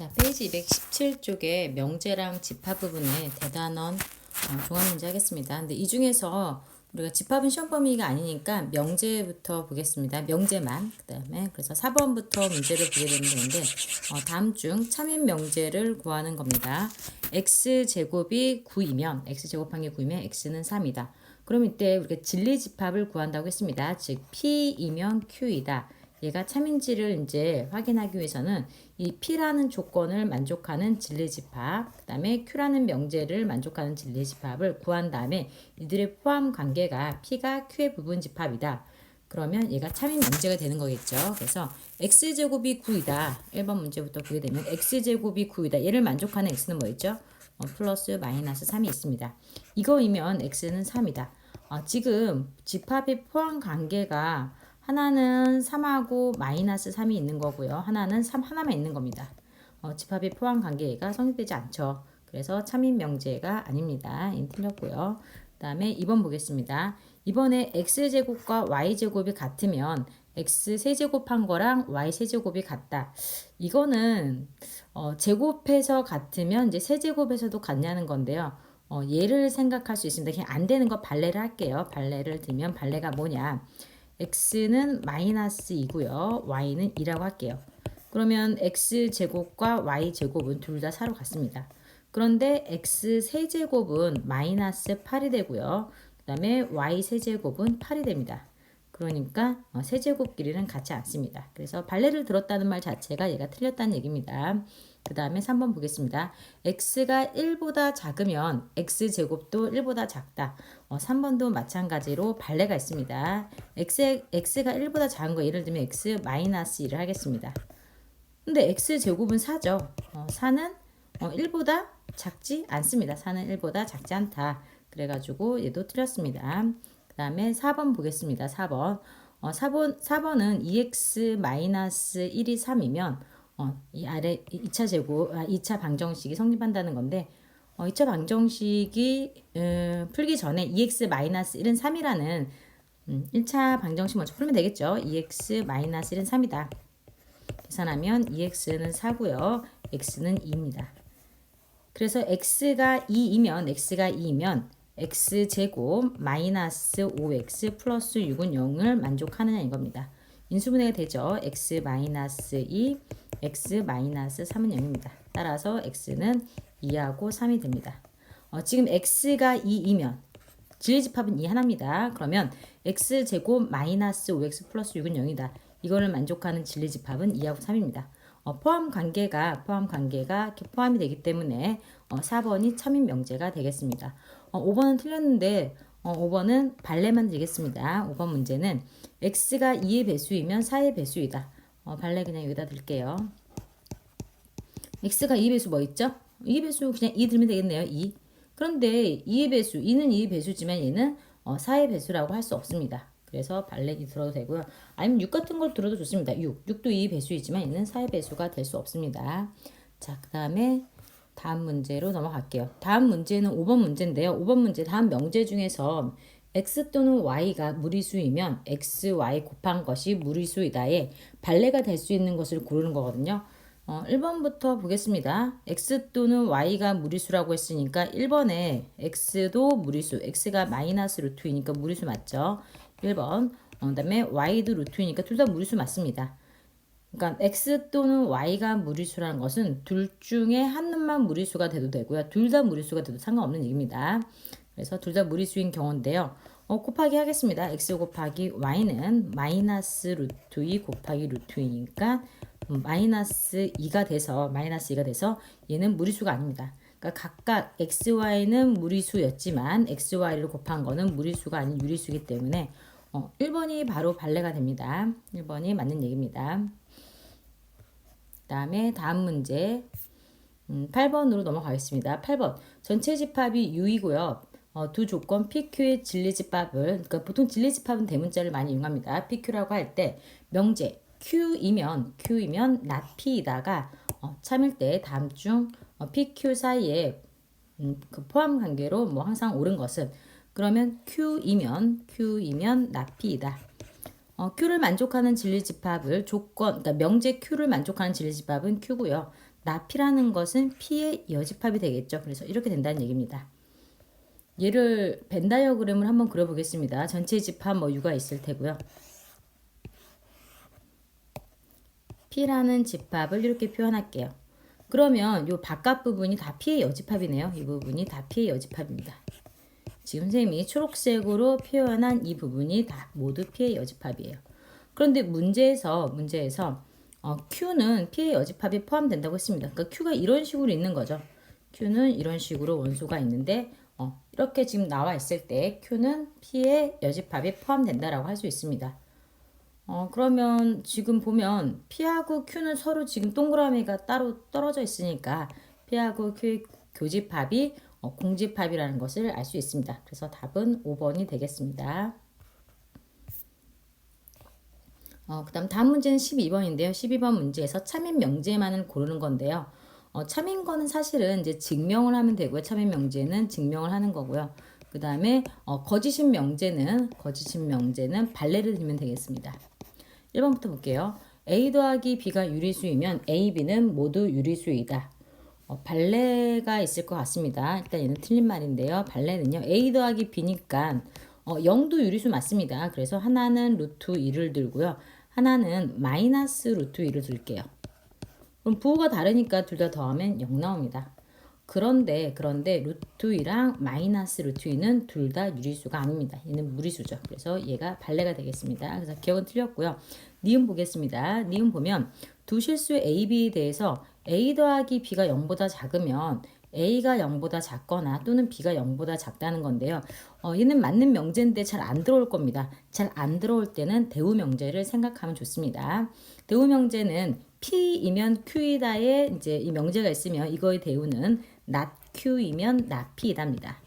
자, 페이지 217쪽에 명제랑 집합 부분에 대단원 종합 문제 하겠습니다. 근데 이 중에서 우리가 집합은 시험 범위가 아니니까 명제부터 보겠습니다. 명제만. 그다음에 그래서 4번부터 문제를 보게 되면 되는데 다음 중 참인 명제를 구하는 겁니다. x제곱이 9이면 x제곱한 게 9이면 x는 3이다. 그럼 이때 우리가 진리 집합을 구한다고 했습니다. 즉 p이면 q이다. 얘가 참인지를 이제 확인하기 위해서는 이 P라는 조건을 만족하는 진리집합, 그 다음에 Q라는 명제를 만족하는 진리집합을 구한 다음에 이들의 포함 관계가 P가 Q의 부분집합이다. 그러면 얘가 참인 명제가 되는 거겠죠. 그래서 X제곱이 9이다. 1번 문제부터 보게 되면 X제곱이 9이다. 얘를 만족하는 X는 뭐였죠? 플러스 마이너스 3이 있습니다. 이거이면 X는 3이다. 지금 집합의 포함 관계가 하나는 3하고 마이너스 3이 있는 거고요. 하나는 3 하나만 있는 겁니다. 집합의 포함 관계가 성립되지 않죠. 그래서 참인 명제가 아닙니다. 틀렸고요. 그 다음에 2번 보겠습니다. 이번에 x제곱과 y제곱이 같으면 x 세제곱한 거랑 y 세제곱이 같다. 이거는 제곱해서 같으면 이제 세제곱에서도 같냐는 건데요. 얘를 생각할 수 있습니다. 그냥 안 되는 거 발레를 할게요. 발레를 들면 발레가 뭐냐. x는 마이너스 2고요. y는 2라고 할게요. 그러면 x제곱과 y제곱은 둘 다 4로 같습니다. 그런데 x 세제곱은 마이너스 8이 되고요. 그 다음에 y 세제곱은 8이 됩니다. 그러니까 세제곱끼리는 같지 않습니다. 그래서 발레를 들었다는 말 자체가 얘가 틀렸다는 얘기입니다. 그 다음에 3번 보겠습니다. x가 1보다 작으면 x제곱도 1보다 작다. 3번도 마찬가지로 발레가 있습니다. x가 1보다 작은 거 예를 들면 x 마이너스 1을 하겠습니다. 근데 x제곱은 4죠. 4는 1보다 작지 않습니다. 4는 1보다 작지 않다. 그래가지고 얘도 틀렸습니다. 그 다음에 4번 보겠습니다. 4번. 4번은 2x-1이 3이면 이 아래 2차 제곱, 2차 방정식이 성립한다는 건데 2차 방정식이 풀기 전에 2x-1은 3이라는 1차 방정식 먼저 풀면 되겠죠. 2x-1은 3이다. 계산하면 2x는 4고요. x는 2입니다. 그래서 x가 2이면 x제곱 마이너스 5x 플러스 6은 0을 만족하느냐 이겁니다. 인수분해가 되죠. x 마이너스 2, x 마이너스 3은 0입니다. 따라서 x는 2하고 3이 됩니다. 지금 x가 2이면 진리집합은 2 하나입니다. 그러면 x제곱 마이너스 5x 플러스 6은 0이다. 이거를 만족하는 진리집합은 2하고 3입니다. 포함 관계가 이렇게 포함이 되기 때문에 4번이 참인 명제가 되겠습니다. 5번은 틀렸는데 5번은 발레만 되겠습니다. 5번 문제는 x가 2의 배수이면 4의 배수이다. 발레 그냥 여기다 들게요. x가 2의 배수 뭐 있죠? 2의 배수 그냥 2 들면 되겠네요. 2. 그런데 2의 배수, 2는 2의 배수지만 얘는 4의 배수라고 할 수 없습니다. 그래서 발레기 들어도 되고요. 아니면 6 같은 걸 들어도 좋습니다. 6도 2의 배수이지만 얘는 4의 배수가 될 수 없습니다. 자, 그 다음에 다음 문제로 넘어갈게요. 다음 문제는 5번 문제인데요. 5번 문제 다음 명제 중에서 x 또는 y가 무리수이면 x, y 곱한 것이 무리수이다에 발레가 될 수 있는 것을 고르는 거거든요. 1번부터 보겠습니다. x 또는 y가 무리수라고 했으니까 1번에 x도 무리수, x가 마이너스 루트이니까 무리수 맞죠? 1번. 그 다음에 y도 루트이니까 둘 다 무리수 맞습니다. 그러니까 x 또는 y가 무리수라는 것은 둘 중에 한 놈만 무리수가 돼도 되고요. 둘 다 무리수가 돼도 상관없는 얘기입니다. 그래서 둘 다 무리수인 경우인데요. 곱하기 하겠습니다. x 곱하기 y는 마이너스 루트 2 곱하기 루트 2니까 마이너스 2가 돼서 얘는 무리수가 아닙니다. 그러니까 각각 xy는 무리수였지만 xy를 곱한 거는 무리수가 아닌 유리수이기 때문에 1번이 바로 발레가 됩니다. 1번이 맞는 얘기입니다. 다음에 다음 문제 8번으로 넘어가겠습니다. 8번 전체 집합이 U이고요. 두 조건 PQ의 진리집합을 그러니까 보통 진리집합은 대문자를 많이 이용합니다. PQ라고 할 때 명제 Q이면 not P이다가 참일 때 다음 중 PQ 사이에 그 포함 관계로 항상 옳은 것은 그러면 Q이면 not P이다. Q를 만족하는 진리집합을 그러니까 명제 Q를 만족하는 진리집합은 Q고요. 나P라는 것은 P의 여집합이 되겠죠. 그래서 이렇게 된다는 얘기입니다. 얘를 벤 다이어그램을 한번 그려보겠습니다. 전체 집합 U가 있을 테고요. P라는 집합을 이렇게 표현할게요. 그러면 이 바깥 부분이 다 P의 여집합이네요. 이 부분이 다 P의 여집합입니다. 지금 선생님이 초록색으로 표현한 이 부분이 다 모두 P의 여집합이에요. 그런데 문제에서 Q는 P의 여집합이 포함된다고 했습니다. 그러니까 Q가 이런 식으로 있는 거죠. Q는 이런 식으로 원소가 있는데 이렇게 지금 나와 있을 때 Q는 P의 여집합이 포함된다라고 할 수 있습니다. 그러면 지금 보면 P하고 Q는 서로 지금 동그라미가 따로 떨어져 있으니까 P하고 Q의 교집합이 공집합이라는 것을 알 수 있습니다. 그래서 답은 5번이 되겠습니다. 그다음 다음 문제는 12번인데요. 12번 문제에서 참인 명제만을 고르는 건데요. 참인 거는 사실은 이제 증명을 하면 되고요. 참인 명제는 증명을 하는 거고요. 그 다음에 거짓인 명제는 발레를 들면 되겠습니다. 1번부터 볼게요. A 더하기 B가 유리수이면 A, B는 모두 유리수이다. 발레가 있을 것 같습니다. 일단 얘는 틀린 말인데요. 발레는요. A 더하기 B니까 0도 유리수 맞습니다. 그래서 하나는 루트 2를 들고요. 하나는 마이너스 루트 2를 둘게요. 그럼 부호가 다르니까 둘 다 더하면 0 나옵니다. 그런데 루트 2랑 마이너스 루트 2는 둘 다 유리수가 아닙니다. 얘는 무리수죠. 그래서 얘가 발레가 되겠습니다. 그래서 기억은 틀렸고요. 니은 보겠습니다. 니은 보면 두 실수 A, B에 대해서 A 더하기 B가 0보다 작으면 A가 0보다 작거나 또는 B가 0보다 작다는 건데요. 얘는 맞는 명제인데 잘 안 들어올 겁니다. 잘 안 들어올 때는 대우 명제를 생각하면 좋습니다. 대우 명제는 P이면 Q이다에 이제 이 명제가 있으면 이거의 대우는 not Q이면 not P이답니다.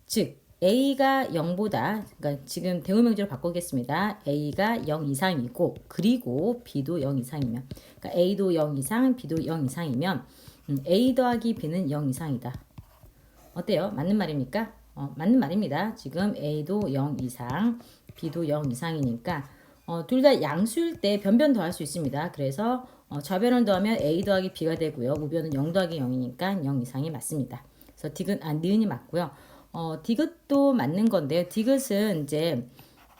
즉 A가 0보다 그러니까 지금 대우 명제로 바꾸겠습니다. A가 0 이상이고 그리고 B도 0 이상이면 그러니까 A도 0 이상, B도 0 이상이면 A 더하기 B는 0 이상이다. 어때요? 맞는 말입니까? 맞는 말입니다. 지금 A도 0 이상, B도 0 이상이니까 둘 다 양수일 때 변변 더할 수 있습니다. 그래서 좌변을 더하면 A 더하기 B가 되고요. 우변은 0 더하기 0이니까 0 이상이 맞습니다. 그래서 니은이 맞고요. 디귿도 맞는 건데요. 디귿은 이제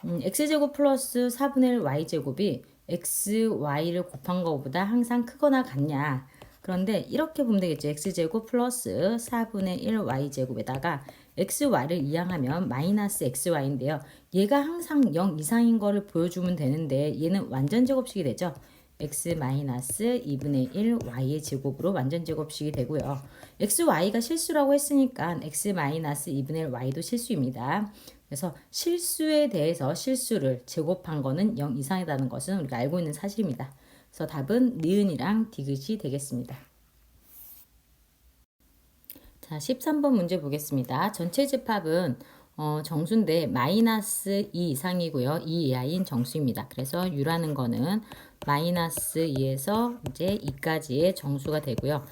x제곱 플러스 4분의 1 y제곱이 xy를 곱한 것보다 항상 크거나 같냐. 그런데 이렇게 보면 되겠죠. x제곱 플러스 4분의 1 y제곱에다가 xy를 이항하면 마이너스 xy인데요. 얘가 항상 0 이상인 거를 보여주면 되는데 얘는 완전제곱식이 되죠. x 마이너스 2분의 1 y의 제곱으로 완전제곱식이 되고요. xy가 실수라고 했으니까 x 마이너스 2분의 1 y도 실수입니다. 그래서 실수에 대해서 실수를 제곱한 거는 0 이상이라는 것은 우리가 알고 있는 사실입니다. 그래서 답은 니은이랑 디귿이 되겠습니다. 자, 13번 문제 보겠습니다. 전체 집합은 정수인데 마이너스 2 이상이고요. 2 이하인 정수입니다. 그래서 U라는 거는 마이너스 2에서 이제 2까지의 정수가 되고요.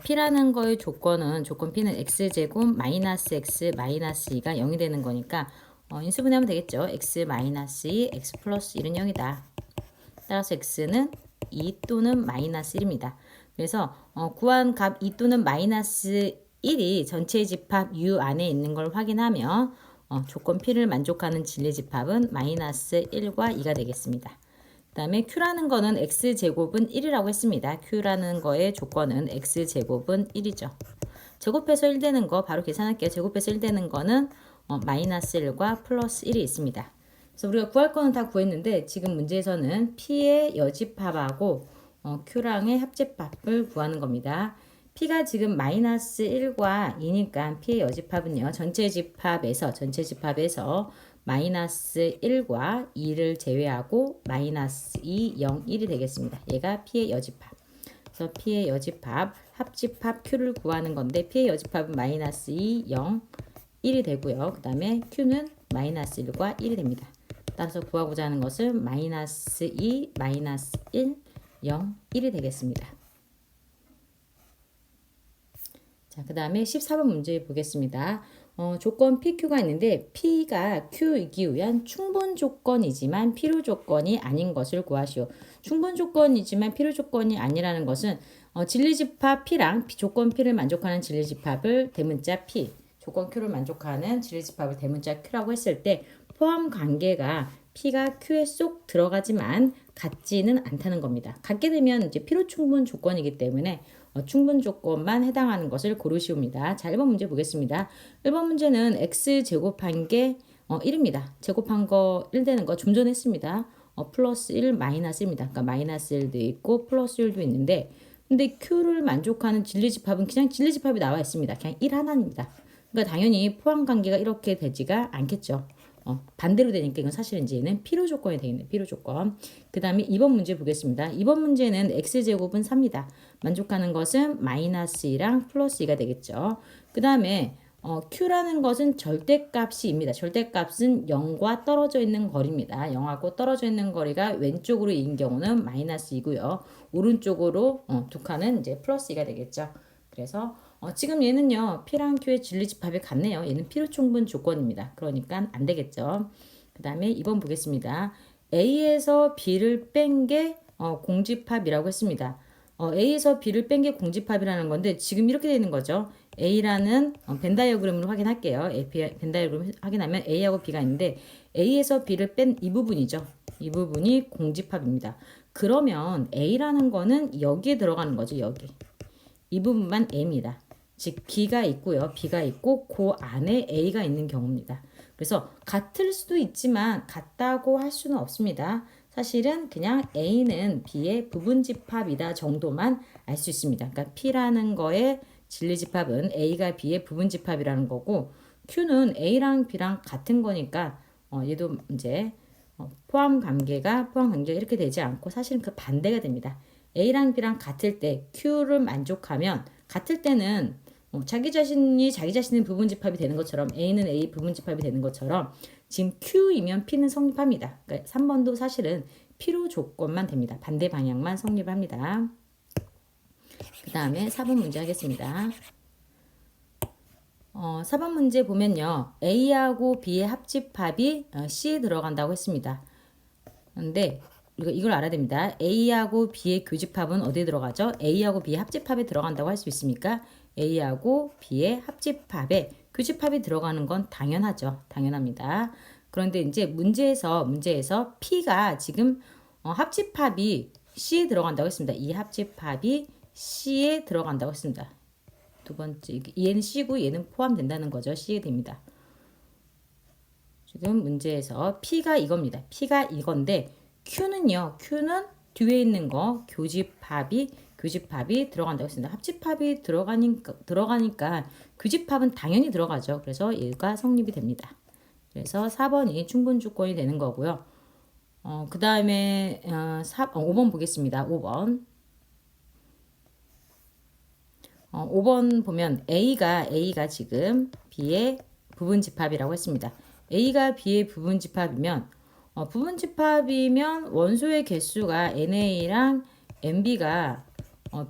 P라는 거의 조건 P는 X제곱 마이너스 X 마이너스 2가 0이 되는 거니까 인수분해하면 되겠죠. X 마이너스 2, X 플러스 1은 0이다. 따라서 X는 2 또는 마이너스 1입니다. 그래서 구한 값 2 또는 마이너스 1이 전체 집합 U 안에 있는 걸 확인하면 조건 P를 만족하는 진리집합은 마이너스 1과 2가 되겠습니다. 그 다음에 Q라는 거는 X제곱은 1이라고 했습니다. Q라는 거의 조건은 X제곱은 1이죠. 제곱해서 1 되는 거 바로 계산할게요. 제곱해서 1 되는 거는 마이너스 1과 플러스 1이 있습니다. 그래서 우리가 구할 거는 다 구했는데 지금 문제에서는 P의 여집합하고 Q랑의 합집합을 구하는 겁니다. P가 지금 마이너스 1과 2니까 P의 여집합은요. 전체 집합에서 마이너스 1과 2를 제외하고 마이너스 2, 0, 1이 되겠습니다. 얘가 P의 여집합. 그래서 P의 여집합, 합집합 Q를 구하는 건데 P의 여집합은 마이너스 2, 0, 1이 되고요. 그 다음에 Q는 마이너스 1과 1이 됩니다. 따라서 구하고자 하는 것은 마이너스 2, 마이너스 1, 0, 1이 되겠습니다. 자, 그 다음에 14번 문제 보겠습니다. 조건 PQ가 있는데 P가 Q이기 위한 충분 조건이지만 필요 조건이 아닌 것을 구하시오. 충분 조건이지만 필요 조건이 아니라는 것은 진리집합 P랑 조건 P를 만족하는 진리집합을 대문자 P, 조건 Q를 만족하는 진리집합을 대문자 Q라고 했을 때 포함 관계가 P가 Q에 쏙 들어가지만 같지는 않다는 겁니다. 같게 되면 이제 필요 충분 조건이기 때문에 충분 조건만 해당하는 것을 고르시옵니다. 자, 1번 문제 보겠습니다. 1번 문제는 x 제곱한 게 1입니다. 제곱한 거 1 되는 거 좀 전에 했습니다. 플러스 1 마이너스 1입니다. 그러니까 마이너스 1도 있고 플러스 1도 있는데 근데 Q를 만족하는 진리집합은 그냥 진리집합이 나와 있습니다. 그냥 1 하나입니다. 그러니까 당연히 포함 관계가 이렇게 되지가 않겠죠. 반대로 되니까 이건 사실은 이제는 필요 조건이 되겠네요. 필요 조건. 그 다음에 2번 문제 보겠습니다. 2번 문제는 x제곱은 4입니다. 만족하는 것은 마이너스 2랑 플러스 2가 되겠죠. 그 다음에 q라는 것은 절대값이입니다. 절대값은 0과 떨어져 있는 거리입니다. 0하고 떨어져 있는 거리가 왼쪽으로 인 경우는 마이너스 2고요. 오른쪽으로 두 칸은 이제 플러스 2가 되겠죠. 그래서 지금 얘는요 P랑 Q의 진리집합이 같네요. 얘는 필요충분 조건입니다. 그러니까 안 되겠죠. 그 다음에 2번 보겠습니다. A에서 B를 뺀 게 공집합이라고 했습니다. A에서 B를 뺀 게 공집합이라는 건데 지금 이렇게 되는 거죠. A라는 벤 다이어그램으로 확인할게요. 벤 다이어그램 확인하면 A하고 B가 있는데 A에서 B를 뺀 이 부분이죠. 이 부분이 공집합입니다. 그러면 A라는 거는 여기에 들어가는 거죠. 여기. 이 부분만 M이다. 즉 B가 있고요. B가 있고 그 안에 A가 있는 경우입니다. 그래서 같을 수도 있지만 같다고 할 수는 없습니다. 사실은 그냥 A는 B의 부분집합이다 정도만 알 수 있습니다. 그러니까 P라는 거의 진리집합은 A가 B의 부분집합이라는 거고 Q는 A랑 B랑 같은 거니까 얘도 이제 포함 관계가 이렇게 되지 않고 사실은 그 반대가 됩니다. A랑 B랑 같을 때 Q를 만족하면 같을 때는 자기 자신의 부분집합이 되는 것처럼 A는 A 부분집합이 되는 것처럼 지금 Q이면 P는 성립합니다. 그러니까 3번도 사실은 필요 조건만 됩니다. 반대 방향만 성립합니다. 그 다음에 4번 문제 하겠습니다. 4번 문제 보면요. A하고 B의 합집합이 C에 들어간다고 했습니다. 근데 이걸 알아야 됩니다. A하고 B의 교집합은 어디에 들어가죠? A하고 B의 합집합에 들어간다고 할 수 있습니까? A하고 B의 합집합에 교집합이 들어가는 건 당연하죠. 당연합니다. 그런데 이제 문제에서 P가 지금 합집합이 C에 들어간다고 했습니다. 이 합집합이 C에 들어간다고 했습니다. 두 번째, 얘는 C고 얘는 포함된다는 거죠. C에 됩니다. 지금 문제에서 P가 이겁니다. P가 이건데 Q는요. Q는 뒤에 있는 거 교집합이 들어간다고 했습니다. 합집합이 들어가니까 교집합은 당연히 들어가죠. 그래서 얘가 성립이 됩니다. 그래서 4번이 충분 조건이 되는 거고요. 그 다음에 5번 보겠습니다. 5번. 5번 보면 A가 지금 B의 부분집합이라고 했습니다. A가 B의 부분집합이면 원소의 개수가 NA랑 NB가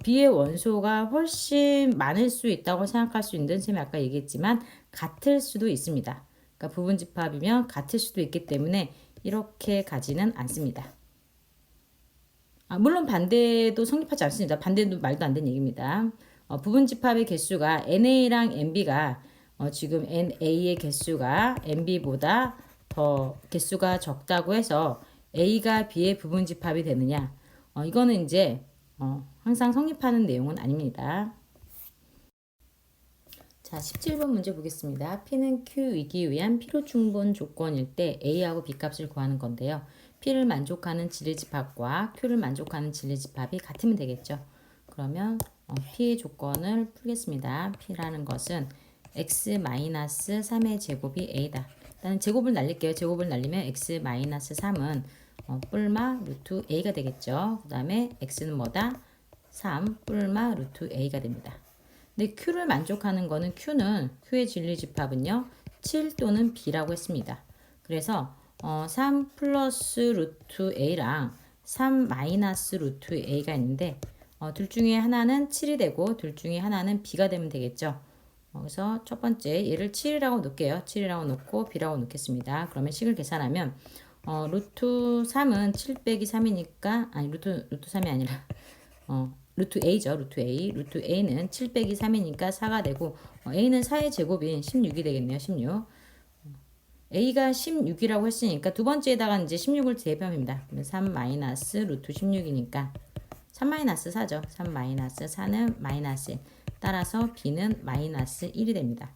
B의 원소가 훨씬 많을 수 있다고 생각할 수 있는 셈이 아까 얘기했지만 같을 수도 있습니다. 그러니까 부분집합이면 같을 수도 있기 때문에 이렇게 가지는 않습니다. 물론 반대도 성립하지 않습니다. 반대도 말도 안 되는 얘기입니다. 부분집합의 개수가 NA랑 NB가 지금 NA의 개수가 NB보다 더 개수가 적다고 해서 A가 B의 부분집합이 되느냐? 이거는 이제 항상 성립하는 내용은 아닙니다. 자, 17번 문제 보겠습니다. P는 Q이기 위한 필요충분 조건일 때 A하고 B 값을 구하는 건데요. P를 만족하는 진리집합과 Q를 만족하는 진리집합이 같으면 되겠죠. 그러면 P의 조건을 풀겠습니다. P라는 것은 x-3의 제곱이 A다. 일단 제곱을 날릴게요. 제곱을 날리면 x-3은 뿔마 루트 A가 되겠죠. 그 다음에 x는 뭐다? 3 뿔마 루트 A가 됩니다. 근데 Q를 만족하는 거는 Q의 진리집합은요. 7 또는 B라고 했습니다. 그래서 3 플러스 루트 A랑 3 마이너스 루트 A가 있는데 둘 중에 하나는 7이 되고 둘 중에 하나는 B가 되면 되겠죠. 그래서 첫 번째 얘를 7이라고 놓을게요. 7이라고 놓고 b라고 놓겠습니다. 그러면 식을 계산하면 루트 3은 7 빼기 3이니까 아니 루트 3이 아니라 루트 a죠. 루트 a. 루트 a는 7 빼기 3이니까 4가 되고 a는 4의 제곱인 16이 되겠네요. 16. a가 16이라고 했으니까 두 번째에다가 이제 16을 대입합니다. 그러면 3 마이너스 루트 16이니까 3 마이너스 4죠. 3 마이너스 4는 마이너스 1. 따라서 b는 마이너스 1이 됩니다.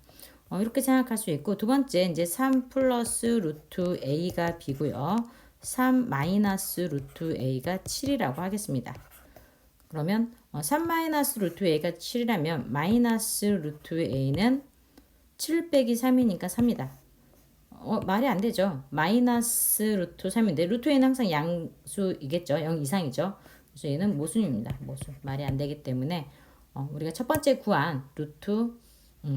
이렇게 생각할 수 있고 두 번째 이제 3 플러스 루트 a가 b고요. 3 마이너스 루트 a가 7이라고 하겠습니다. 그러면 3 마이너스 루트 a가 7이라면 마이너스 루트 a는 7 빼기 3이니까 3이다. 말이 안 되죠. 마이너스 루트 3인데 루트 a는 항상 양수이겠죠. 0 이상이죠. 그래서 얘는 모순입니다. 모순. 말이 안 되기 때문에 우리가 첫 번째 구한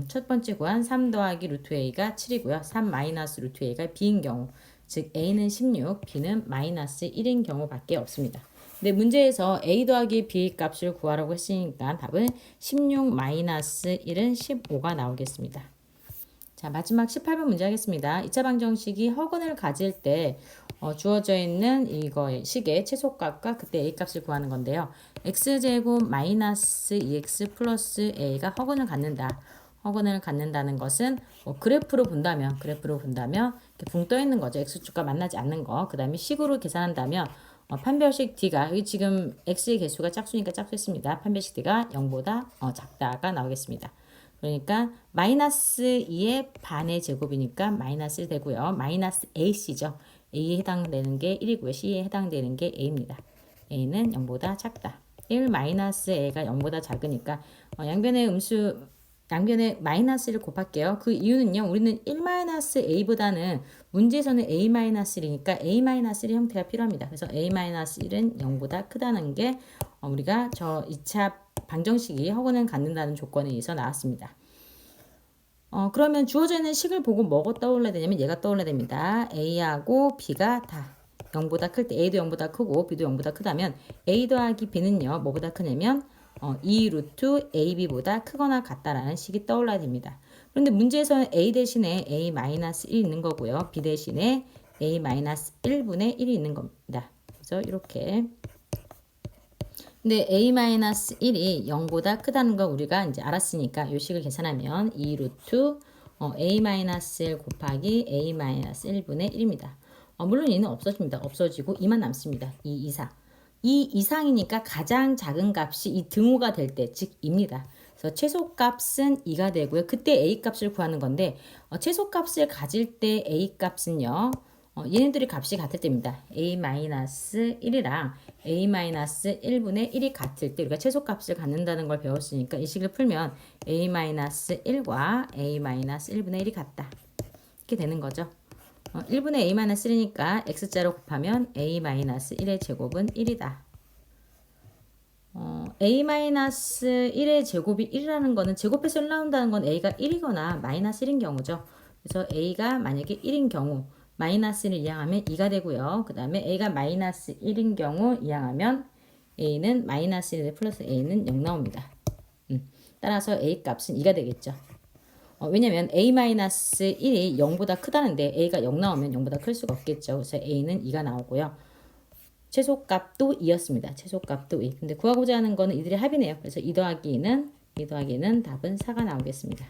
첫 번째 구한 3 더하기 루트 a가 7이고요. 3 마이너스 루트 a가 b인 경우 즉 a는 16, b는 마이너스 1인 경우밖에 없습니다. 근데 문제에서 a 더하기 b 값을 구하라고 했으니까 답은 16 마이너스 1은 15가 나오겠습니다. 자, 마지막 18번 문제 하겠습니다. 2차 방정식이 허근을 가질 때 주어져 있는 이거 식의 최소값과 그때 a 값을 구하는 건데요. x제곱 마이너스 2x 플러스 a가 허근을 갖는다. 허근을 갖는다는 것은 그래프로 본다면 이렇게 붕 떠 있는 거죠. x축과 만나지 않는 거. 그 다음에 식으로 계산한다면 판별식 d가 여기 지금 x의 개수가 짝수니까 짝수했습니다. 판별식 d가 0보다 작다가 나오겠습니다. 그러니까 마이너스 2의 반의 제곱이니까 마이너스 1 되고요. 마이너스 ac죠. a에 해당되는 게 1이고요. c에 해당되는 게 a입니다. a는 0보다 작다. 1 마이너스 a가 0보다 작으니까 양변에 마이너스를 곱할게요. 그 이유는요. 우리는 1 마이너스 a보다는 문제에서는 a 마이너스 1이니까 a 마이너스 1의 형태가 필요합니다. 그래서 a 마이너스 1은 0보다 크다는 게 우리가 저 2차 방정식이 허근을 갖는다는 조건에 의해서 나왔습니다. 그러면 주어져 있는 식을 보고 뭐가 떠올라야 되냐면 얘가 떠올라야 됩니다. a하고 b가 다 0보다 클 때 a도 0보다 크고 b도 0보다 크다면 a 더하기 b는요. 뭐보다 크냐면 2 루트 ab보다 크거나 같다라는 식이 떠올라야 됩니다. 그런데 문제에서는 a 대신에 a 마이너스 1 있는 거고요. b 대신에 a 마이너스 1분의 1이 있는 겁니다. 그래서 이렇게 근데 a-1이 0보다 크다는 거 우리가 이제 알았으니까 이 식을 계산하면 2 루트 a-1 곱하기 a-1분의 1입니다. 물론 얘는 없어집니다. 없어지고 2만 남습니다. 2 이상. 2 이상이니까 가장 작은 값이 이 등호가 될 때, 즉 2입니다. 그래서 최소값은 2가 되고요. 그때 a 값을 구하는 건데 최소값을 가질 때 a 값은요. 얘네들이 값이 같을 때입니다. a-1이랑 a-1분의 1이 같을 때 우리가 최소값을 갖는다는 걸 배웠으니까 이 식을 풀면 a-1과 a-1분의 1이 같다. 이렇게 되는 거죠. 1분의 a-1이니까 x자로 곱하면 a-1의 제곱은 1이다. a-1의 제곱이 1이라는 거는 제곱해서 1 나온다는 건 a가 1이거나 마이너스 1인 경우죠. 그래서 a가 만약에 1인 경우 마이너스를 이항하면 2가 되고요. 그 다음에 a가 마이너스 1인 경우 이항하면 a는 마이너스 1에 플러스 a는 0 나옵니다. 따라서 a 값은 2가 되겠죠. 왜냐면 a-1이 0보다 크다는데 a가 0 나오면 0보다 클 수가 없겠죠. 그래서 a는 2가 나오고요. 최소값도 2였습니다. 최소값도 2. 근데 구하고자 하는 거는 이들의 합이네요. 그래서 2 더하기 2는 답은 4가 나오겠습니다.